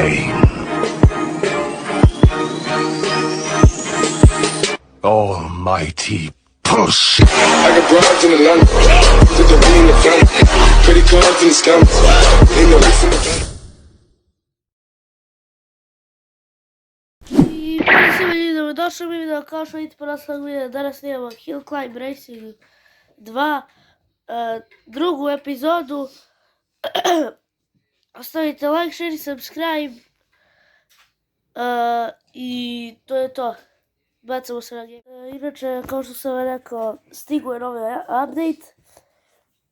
pain. Almighty push. I got broads in Atlanta, did the in the family, credit cards in the scammers, ain't no different. I prisjeli dobrodošli u video, kao što vidite po naslovu videa, danas snimamo Hill Climb Racing 2, drugu epizodu. Ostavite like, share i subscribe. I to je to. Bacamo se na game. Inače, kao što sam rekao, stigo je novi update.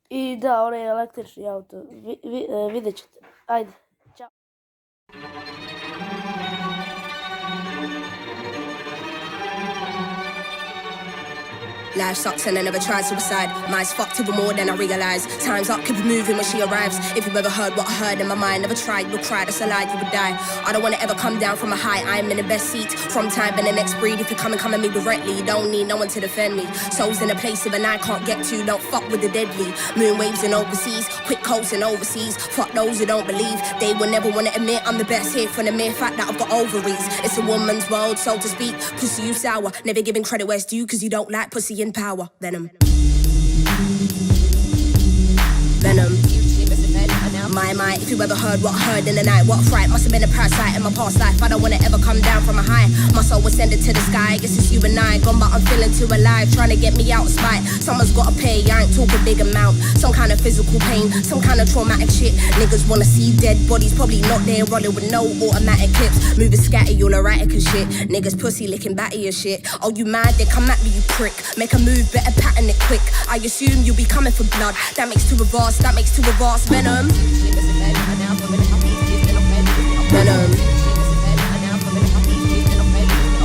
I da, onaj električni auto. Vidjet ćete. Ajde, ćao. Life sucks and I never tried suicide. Mine's fucked even more than I realise. Time's up, keep it moving when she arrives. If you've ever heard what I heard in my mind, never tried, you'll cry, that's a lie, you would die. I don't wanna ever come down from a high, I'm in the best seat. From time and the next breed, if you come at me directly, you don't need no one to defend me. Souls in a place even I can't get to, don't fuck with the deadly. Moon waves and overseas, quick coats and overseas. Fuck those who don't believe, they will never wanna admit I'm the best here for the mere fact that I've got ovaries. It's a woman's world, so to speak, pussy you sour. Never giving credit where it's due, cause you don't like pussy in power. Venom. My, if you ever heard what I heard in the night, what a fright, must have been a parasite in my past life. I don't wanna ever come down from a high, my soul was sending to the sky. I guess it's you and I, gone but I'm feeling too alive, trying to get me out of spite. Someone's gotta pay, I ain't talking big amount. Some kind of physical pain, some kind of traumatic shit. Niggas wanna see dead bodies, probably not there, rolling with no automatic clips. Moving scatty, all erratic and shit. Niggas pussy licking batty and shit. Oh, you mad? Then come at me, you prick. Make a move, better pattern it quick. I assume you'll be coming for blood. That makes two of us, that makes two of us. Venom. Venom.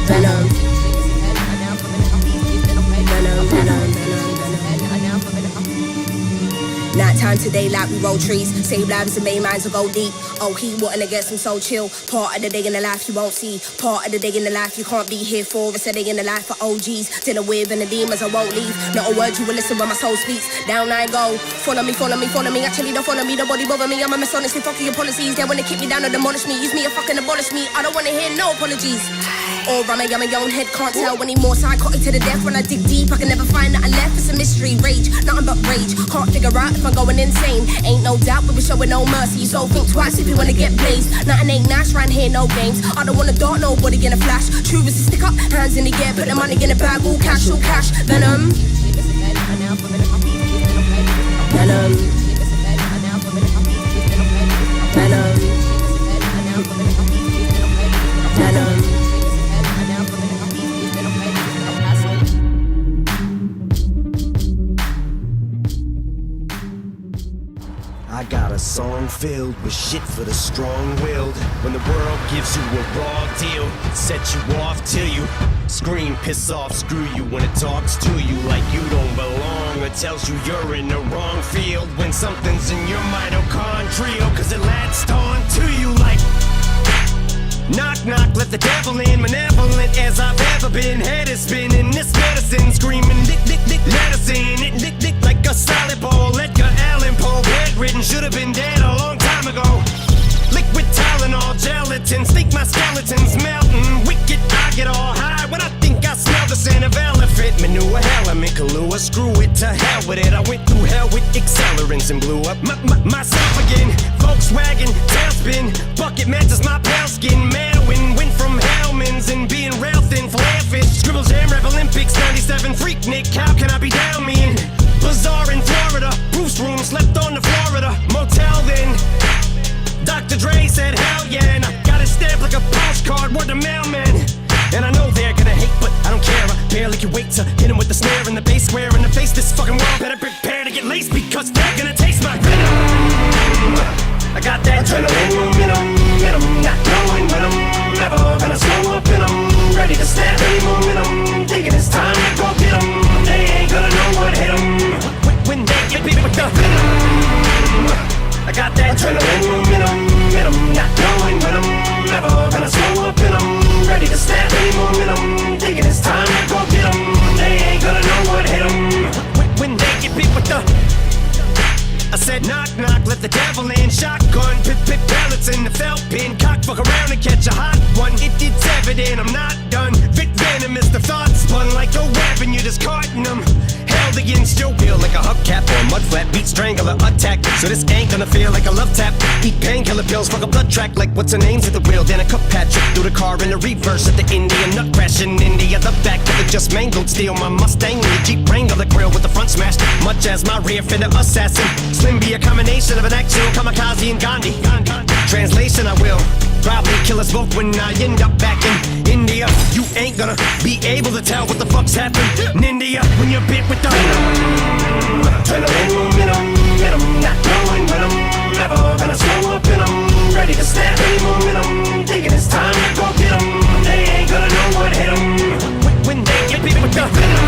Venom. Night time today like we roll trees. Save lives and main minds will go deep. Oh, he wanting to get some soul chill. Part of the day in the life you won't see. Part of the day in the life you can't be here for. It's a day in the life for OGs. Dealing with and the demons I won't leave. Not a word you will listen when my soul speaks. Down I go. Follow me, follow me, follow me. Actually don't follow me, nobody bother me. I'm a mess honestly, fuck your policies. They wanna keep me down or demolish me. Use me or fucking abolish me. I don't wanna hear no apologies. Or I'm a my own head, can't tell anymore. Psychotic to the death when I dig deep. I can never find nothing left, it's a mystery. Rage, nothing but rage. Can't figure out if I'm going insane. Ain't no doubt, but we're showing no mercy. So think twice if you wanna get blazed. Nothing ain't nice round here, no games. I don't wanna dart nobody in a flash. True as a stick up, hands in the air, put the money in the bag, all cash, all cash. Venom. Venom. Venom. Venom. I got a song filled with shit for the strong-willed. When the world gives you a raw deal, it sets you off till you scream, piss off, screw you when it talks to you like you don't belong, or tells you you're in the wrong field when something's in your mitochondrial, cause it latched on to you like knock, knock, let the devil in, malevolent as I've ever been. Head is spinning, this medicine screaming, dick, dick, dick, let us in it, dick, dick, like a solid ball. Edgar Allan Poe, bedridden, should have been dead a long time ago. Liquid Tylenol, gelatin, think my skeleton's melting. Wicked, I get all high when I think I smell the scent of elephant manure. Hell, I'm in Kahlua, screw it, to hell with it. I went through hell with accelerants and blew up myself again. Volkswagen, tailspin, bucket matches my pale skin. Manwin, went from Hellman's and being rail thin, flare fish. Scribble Jam, Rap Olympics, 97, Freak Nick, how can I be down mean? Bazaar in Florida, Bruce room, slept on the Florida motel then. Dr. Dre said hell yeah, and I got it stamped like a postcard, word to mailman. And I know they're gonna hate, but I don't care, I barely can wait to hit him with the snare and the bass square in the face. This fucking world better prepare to get laced, because they're gonna taste my venom. I got that adrenaline in 'em, not knowing when I'm never gonna slow up in 'em. Ready to snap any momentum, thinking it's time to go get 'em. They ain't gonna know what hit 'em when they get beat with the venom. I got that adrenaline in 'em, not knowing when I'm never gonna slow up in 'em. Ready to snap any momentum, thinking it's time to go get 'em. They ain't gonna know what hit 'em when they get beat with the. I said knock, knock, let the the devil in. Shotgun, pip pellets in the felt pin. Cock, fuck around and catch a hot one. It's evident I'm not done. Vic Venom is the thought spun like a weapon, you're discarding them. Held against your will like a hubcap or a mud flat. Beat strangler attack, so this ain't gonna feel like a love tap. Eat painkiller pills, fuck a blood track like what's her name's at the wheel. Then a cup patch through the car in the reverse at the Indian nut crash in India. The back of it just mangled steel. My Mustang and the Jeep Wrangler, the grill with the front smashed. Much as my rear fender assassin. Slim be a combination of an actual kamikaze and Gandhi. Translation, I will probably kill us both when I end up back in India. You ain't gonna be able to tell what the fuck's happened in India when you're bit with the venom, not knowing when I'm never gonna slow up and I'm ready to snap any momentum. Thinking it's time to go get 'em. They ain't gonna know what hit 'em when they get bit with the venom.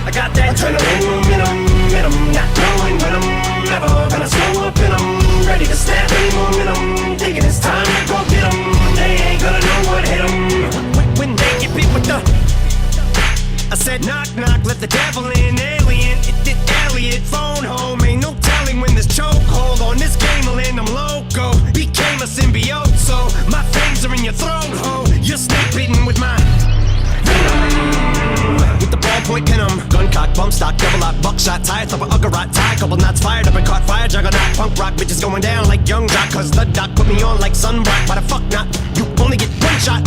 I got that adrenaline momentum, not knowing when I'm never gonna slow up and I'm ready to snap any momentum. Thinking it's time to go get 'em. They ain't gonna know what hit 'em when they get bit with the. I said knock knock, let the devil in. Alien, it did Elliot. Phone home, ain't no telling when this chokehold on this game will end. I'm loco, became a symbiote, so my fangs are in your throat, ho. You're snake bitten with my with the ballpoint pin 'em. Gun cock, bump stock, double lock, buckshot, tie top of Uggarot, tie, couple knots fired up and caught fire, juggernaut, punk rock, bitches going down like young jock, cause the doc put me on like sunblock. Why the fuck not? You only get one shot.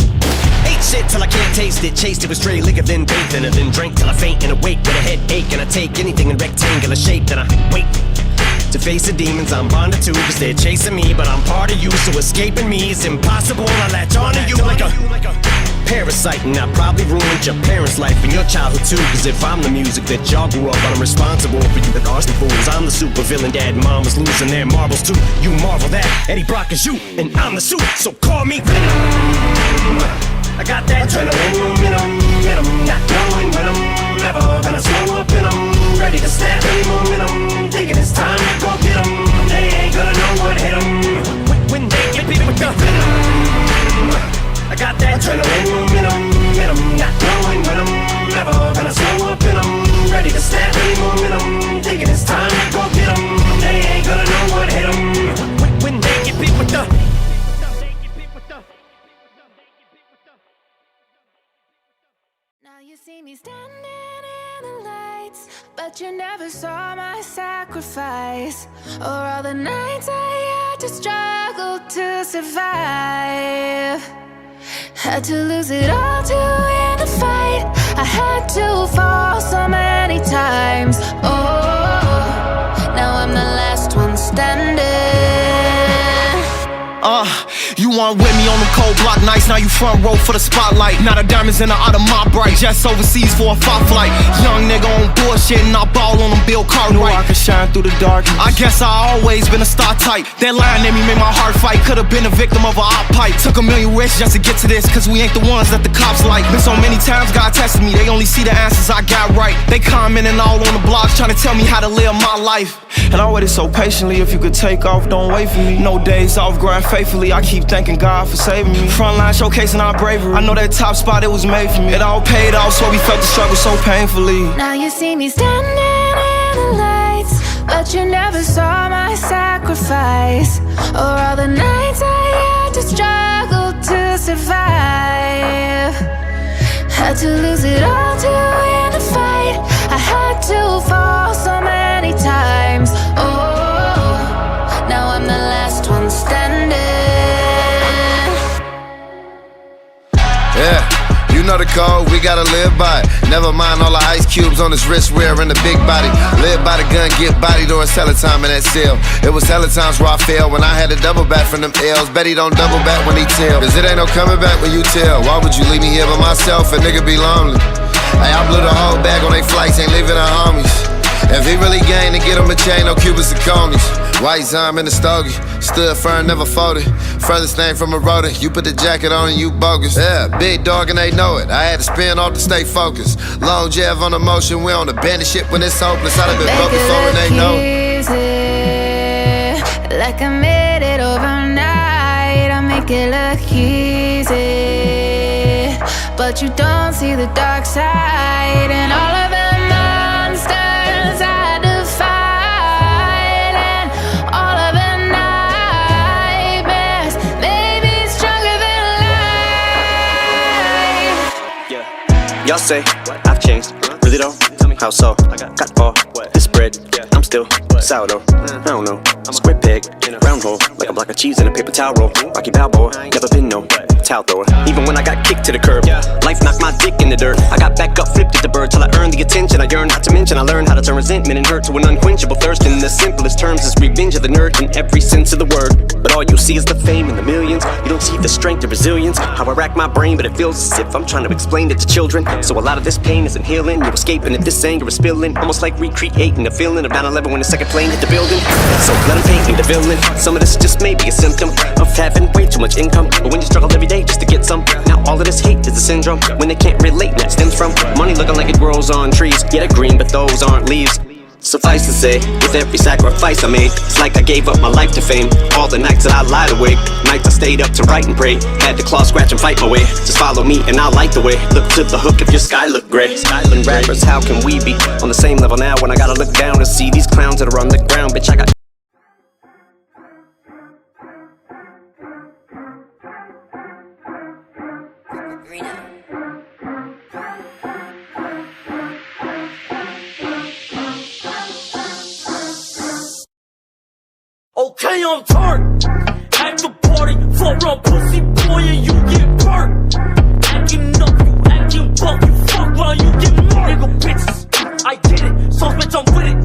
Ate shit till I can't taste it, chased it with stray liquor, then bathed in it, then drank till I faint and awake with a headache, and I take anything in rectangular shape, then I wait to face the demons I'm bonded to, cause they're chasing me, but I'm part of you, so escaping me is impossible. I latch onto you like a parasite, and I probably ruined your parents' life and your childhood too, cause if I'm the music that y'all grew up on, I'm responsible for you, the Austin fools. I'm the super villain, dad and mom was losing their marbles too. You marvel that Eddie Brock is you, and I'm the suit, so call me Venom. I got that adrenaline momentum, not knowing when I'm never gonna slow up and I'm ready to snap any momentum. Thinking it's time to go get 'em. They ain't gonna know what hit 'em when they get bit with the venom. I got that adrenaline momentum, not knowing when I'm never gonna slow up and I'm ready to snap any momentum. Thinking it's time to go get 'em. They ain't gonna know what hit 'em when they get bit with the. Now you see me standing in the lights, but you never saw my sacrifice, or all the nights I had to struggle to survive. Had to lose it all to win the fight. I had to fall so many times. Oh, now I'm the last one standing. You weren't with me on them cold block nights, now you front row for the spotlight. Now the diamonds in the out of my bright, just overseas for a fight flight. Young nigga on bullshit and I ball on them Bill Cartwright. Knew I could shine through the darkness. I guess I always been a star type. That line in me made my heart fight. Could've been a victim of a op pipe. Took a million risks just to get to this, cause we ain't the ones that the cops like. Been so many times God tested me, they only see the answers I got right. They commenting all on the blogs trying to tell me how to live my life. And I waited so patiently, if you could take off, don't wait for me. No days off, grind faithfully, I keep thanking God for saving me. Frontline showcasing our bravery, I know that top spot, it was made for me. It all paid off, so we felt the struggle so painfully. Now you see me standing in the lights, but you never saw my sacrifice, or all the nights I had to struggle to survive. Had to lose it all to win the fight. I had to fall so many times. Oh, now I'm the last one standing. Yeah, you know the code, we gotta live by it. Never mind all the ice cubes on his wrist wearing the big body. Live by the gun, get bodied, or it's hella time in that cell. It was hella times where I failed when I had to double back from them L's. Bet he don't double back when he tell, cause it ain't no coming back when you tell. Why would you leave me here by myself? A nigga be lonely. Hey, I blew the whole bag on they flights, ain't leaving the homies. If he really gained to get him a chain, no Cubans and conies. White Zime in the stogie, stood firm, never folded. Furthest thing from a rotor, you put the jacket on and you bogus. Yeah, big dog and they know it, I had to spin off to stay focused. Long Jeff on the motion, we on the bandit shit when it's hopeless. I'd have been broke before and they know it. Like I made it overnight, I make it look easy, but you don't see the dark side and all of the monsters I had to fight, and Y'all say I've changed, really though? How so? Got all this bread, I'm still sourdough. I don't know, square peg, round hole, like a block of cheese in a paper towel roll. Rocky Balboa, never been no towel thrower. Even when I got kicked to the curb, life knocked my dick in the dirt. I got back up, flipped at the bird till I earned the attention I yearned. Not to mention I learned how to turn resentment and hurt to an unquenchable thirst. In the simplest terms, is revenge of the nerd in every sense of the word. But all you see is the fame and the millions. You don't see the strength and resilience. How I rack my brain, but it feels as if I'm trying to explain it to children. So a lot of this pain isn't healing. You're escaping if this anger is spilling. Almost like recreating the feeling of 9/11 when the second plane hit the building. So let them paint me the villain. Some of this just may be a symptom of having way too much income. But when you struggle every day just to get some, now all of this hate is a syndrome. When they can't relate, and that stems from money looking like it grows on trees. Yeah, they're green, but those aren't leaves. Suffice to say, with every sacrifice I made, it's like I gave up my life to fame. All the nights that I lied awake, nights I stayed up to write and pray. Had to claw, scratch, and fight my way. Just follow me and I'll light the way. Look to the hook if your sky look gray. Skyland rappers, how can we be on the same level now when I gotta look down and see these clowns that are on the ground? Bitch, I got Okay, I'm turned. At the party, fuck around pussy boy and you get burnt. Acting up, you acting buck, you fuck around, you get murdered. Nigga bitches, I did it. Sauce bitch, I'm with it.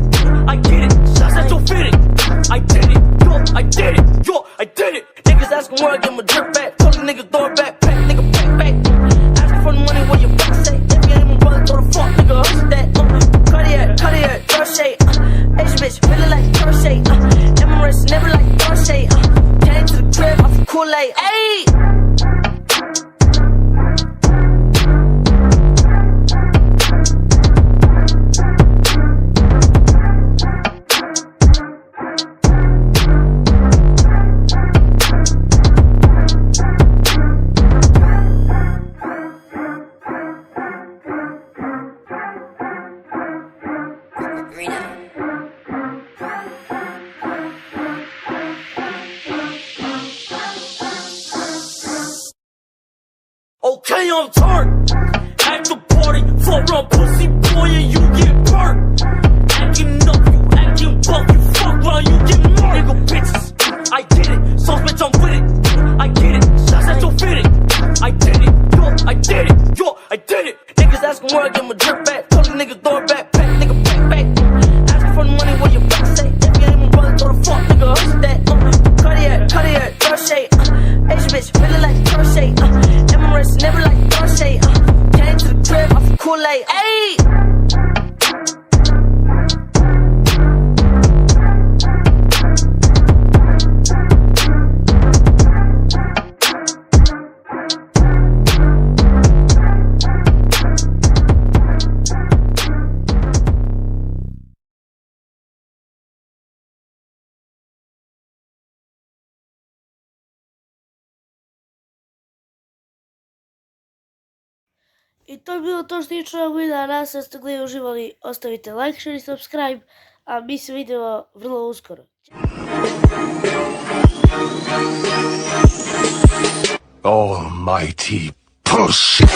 I get it. Shots at your fitted. I did it. Yo, I did it. Yo, I did it. Niggas asking where I get my drip back. Told the niggas throw it back, pack, nigga back. Asking for the money, what you back say? If you ain't my brother, throw the fuck, nigga, hustle that. Cartier, crochet. Asian bitch, feeling like crochet. Emirates, never like crochet. Came to the crib, off the Kool-Aid. Ayy! Okay, I'm turned. At the party, fuck around pussy boy and you get burnt. Acting up, you acting buck, you fuck around, you get murdered. Nigga bitches, I did it. Sauce bitch, I'm with it. I get it. Shots at your fitted. I did it. Yo, I did it. Yo, I did it. Niggas asking where I get my drip back. Told the niggas throw it back, pack, nigga back. Asking for the money, what you back say? If you ain't my brother, throw the fuck, nigga, hustle that. Cartier, crochet. Asian bitch, feeling like crochet. Emirates, never like crochet. Came to the crib, off the Kool-Aid. Ayy! I to je bilo to što tiče ovog videa. Nadam se da ste gledali, uživali. Ostavite like, share i subscribe. A mi se vidimo vrlo uskoro. Almighty pussy. I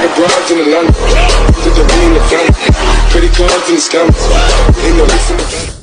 got broads in Atlanta, to the V in the family, credit cards in the scammers. Ain't no lease in the family.